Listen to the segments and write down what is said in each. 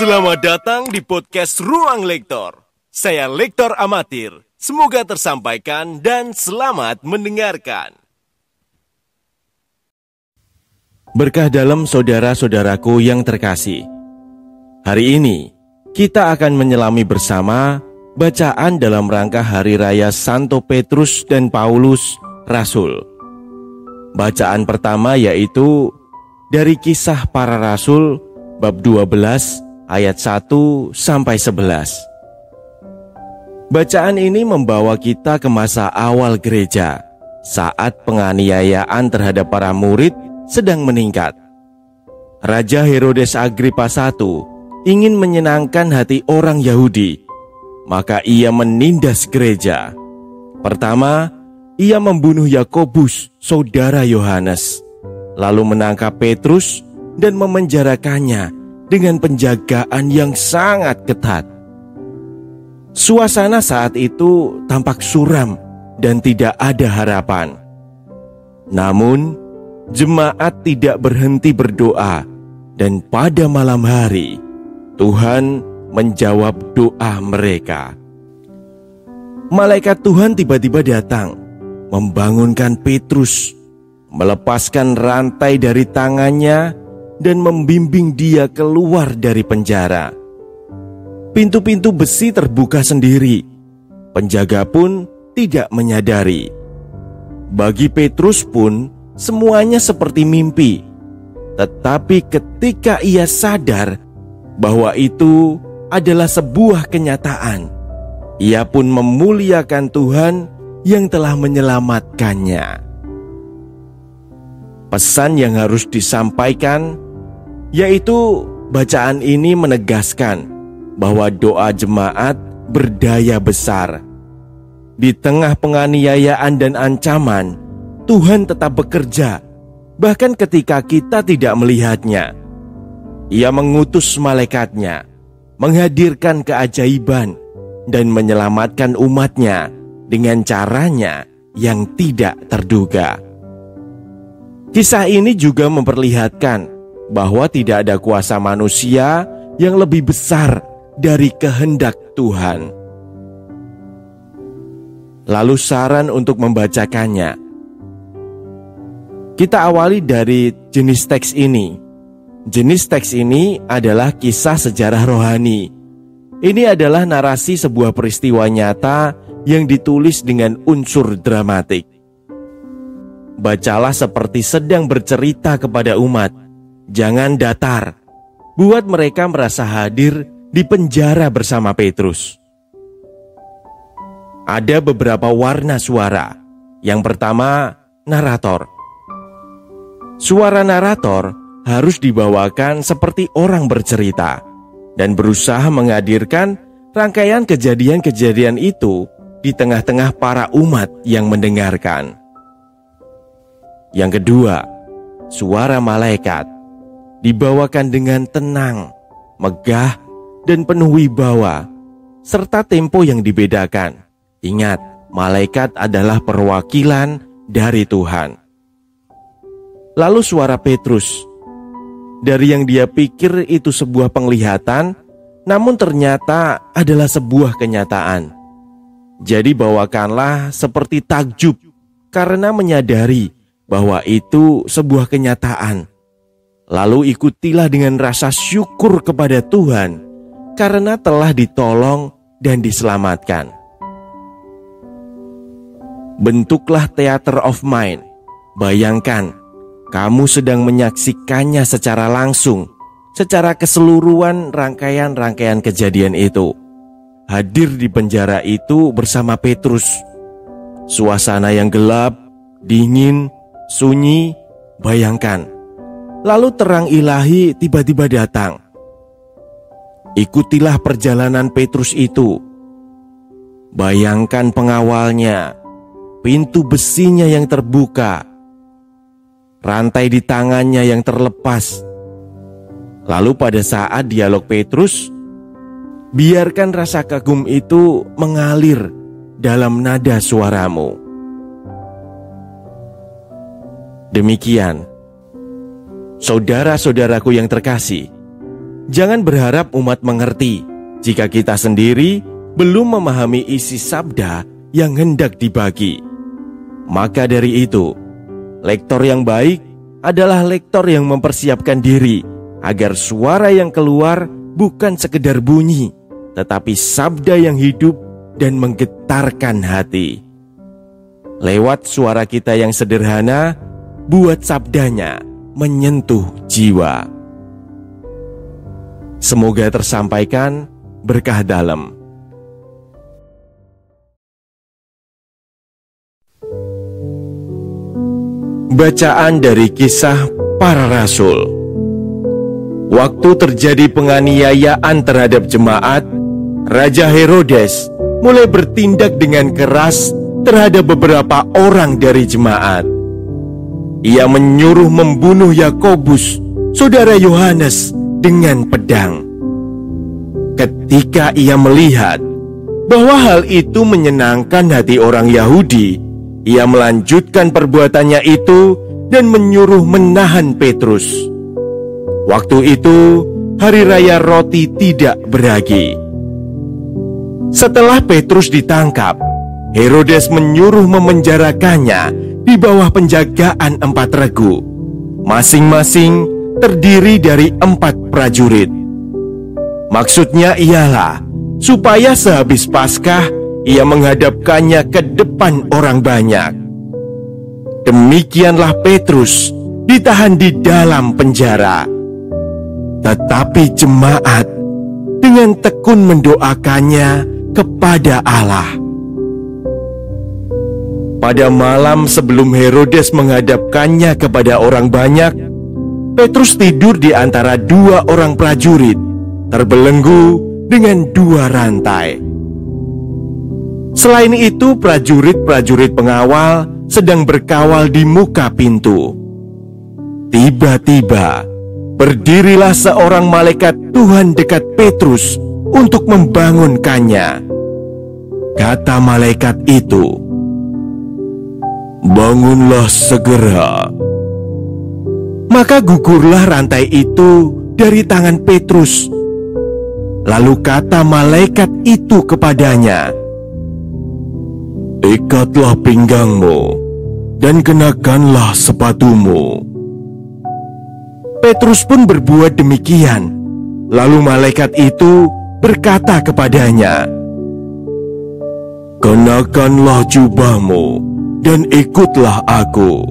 Selamat datang di podcast Ruang Lektor. Saya Lektor Amatir. Semoga tersampaikan dan selamat mendengarkan. Berkah dalam saudara-saudaraku yang terkasih. Hari ini, kita akan menyelami bersama bacaan dalam rangka Hari Raya Santo Petrus dan Paulus, Rasul. Bacaan pertama yaitu dari Kisah Para Rasul, bab 12, ayat 1 sampai 11. Bacaan ini membawa kita ke masa awal gereja, saat penganiayaan terhadap para murid sedang meningkat. Raja Herodes Agripa I ingin menyenangkan hati orang Yahudi, maka ia menindas gereja. Pertama, ia membunuh Yakobus, saudara Yohanes, lalu menangkap Petrus dan memenjarakannya dengan penjagaan yang sangat ketat. Suasana saat itu tampak suram dan tidak ada harapan. Namun, jemaat tidak berhenti berdoa, dan pada malam hari, Tuhan menjawab doa mereka. Malaikat Tuhan tiba-tiba datang, membangunkan Petrus, melepaskan rantai dari tangannya, dan membimbing dia keluar dari penjara. Pintu-pintu besi terbuka sendiri. Penjaga pun tidak menyadari. Bagi Petrus pun semuanya seperti mimpi. Tetapi ketika ia sadar bahwa itu adalah sebuah kenyataan, ia pun memuliakan Tuhan yang telah menyelamatkannya. Pesan yang harus disampaikan yaitu bacaan ini menegaskan bahwa doa jemaat berdaya besar. Di tengah penganiayaan dan ancaman, Tuhan tetap bekerja, bahkan ketika kita tidak melihatnya. Ia mengutus malaikatnya, menghadirkan keajaiban, dan menyelamatkan umatnya dengan caranya yang tidak terduga. Kisah ini juga memperlihatkan bahwa tidak ada kuasa manusia yang lebih besar dari kehendak Tuhan. Lalu saran untuk membacakannya. Kita awali dari jenis teks ini. Jenis teks ini adalah kisah sejarah rohani. Ini adalah narasi sebuah peristiwa nyata yang ditulis dengan unsur dramatik. Bacalah seperti sedang bercerita kepada umat. Jangan datar. Buat mereka merasa hadir di penjara bersama Petrus. Ada beberapa warna suara. Yang pertama, narator. Suara narator harus dibawakan seperti orang bercerita dan berusaha menghadirkan rangkaian kejadian-kejadian itu di tengah-tengah para umat yang mendengarkan. Yang kedua, suara malaikat. Dibawakan dengan tenang, megah, dan penuh wibawa, serta tempo yang dibedakan. Ingat, malaikat adalah perwakilan dari Tuhan. Lalu suara Petrus. Dari yang dia pikir itu sebuah penglihatan, namun ternyata adalah sebuah kenyataan. Jadi bawakanlah seperti takjub, karena menyadari bahwa itu sebuah kenyataan. Lalu ikutilah dengan rasa syukur kepada Tuhan karena telah ditolong dan diselamatkan. Bentuklah theater of mind. Bayangkan, kamu sedang menyaksikannya secara langsung, secara keseluruhan rangkaian-rangkaian kejadian itu. Hadir di penjara itu bersama Petrus. Suasana yang gelap, dingin, sunyi, bayangkan. Lalu terang ilahi tiba-tiba datang. Ikutilah perjalanan Petrus itu. Bayangkan pengawalnya, pintu besinya yang terbuka, rantai di tangannya yang terlepas. Lalu pada saat dialog Petrus, biarkan rasa kagum itu mengalir dalam nada suaramu. Demikian, saudara-saudaraku yang terkasih, Jangan berharap umat mengerti jika kita sendiri belum memahami isi sabda yang hendak dibagi. Maka dari itu, lektor yang baik adalah lektor yang mempersiapkan diri agar suara yang keluar bukan sekedar bunyi, tetapi sabda yang hidup dan menggetarkan hati. Lewat suara kita yang sederhana, buat sabdanya menyentuh jiwa. Semoga tersampaikan berkah dalam. Bacaan dari Kisah Para Rasul. Waktu terjadi penganiayaan terhadap jemaat, Raja Herodes mulai bertindak dengan keras terhadap beberapa orang dari jemaat. Ia menyuruh membunuh Yakobus, saudara Yohanes, dengan pedang. Ketika ia melihat bahwa hal itu menyenangkan hati orang Yahudi, ia melanjutkan perbuatannya itu dan menyuruh menahan Petrus. Waktu itu, hari raya roti tidak beragi. Setelah Petrus ditangkap, Herodes menyuruh memenjarakannya di bawah penjagaan 4 regu, masing-masing terdiri dari 4 prajurit. Maksudnya ialah supaya sehabis Paskah ia menghadapkannya ke depan orang banyak. Demikianlah Petrus ditahan di dalam penjara. Tetapi jemaat dengan tekun mendoakannya kepada Allah. Pada malam sebelum Herodes menghadapkannya kepada orang banyak, Petrus tidur di antara 2 orang prajurit, terbelenggu dengan 2 rantai. Selain itu, prajurit-prajurit pengawal sedang berkawal di muka pintu. Tiba-tiba, berdirilah seorang malaikat Tuhan dekat Petrus untuk membangunkannya. Kata malaikat itu, "Bangunlah segera." Maka gugurlah rantai itu dari tangan Petrus. Lalu kata malaikat itu kepadanya, "Ikatlah pinggangmu dan kenakanlah sepatumu." Petrus pun berbuat demikian. Lalu malaikat itu berkata kepadanya, "Kenakanlah jubahmu dan ikutlah aku."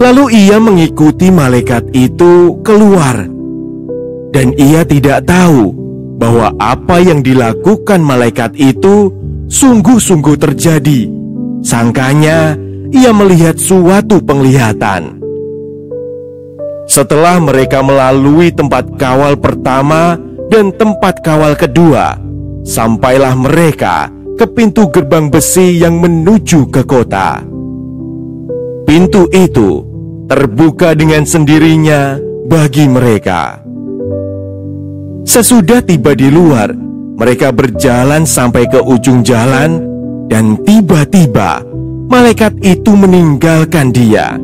Lalu ia mengikuti malaikat itu keluar, dan ia tidak tahu bahwa apa yang dilakukan malaikat itu sungguh-sungguh terjadi. Sangkanya ia melihat suatu penglihatan. Setelah mereka melalui tempat kawal pertama dan tempat kawal kedua, sampailah mereka ke pintu gerbang besi yang menuju ke kota. Pintu itu terbuka dengan sendirinya bagi mereka. Sesudah tiba di luar, mereka berjalan sampai ke ujung jalan, dan tiba-tiba malaikat itu meninggalkan dia.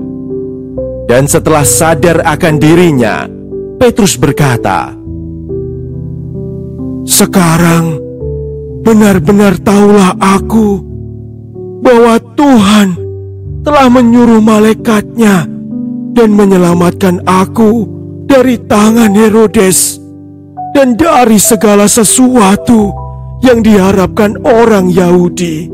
Dan setelah sadar akan dirinya, Petrus berkata, "Sekarang benar-benar tahulah aku bahwa Tuhan telah menyuruh malaikatnya dan menyelamatkan aku dari tangan Herodes dan dari segala sesuatu yang diharapkan orang Yahudi."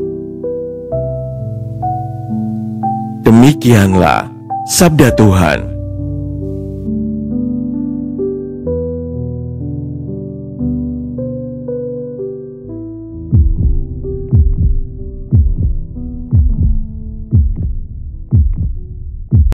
Demikianlah sabda Tuhan.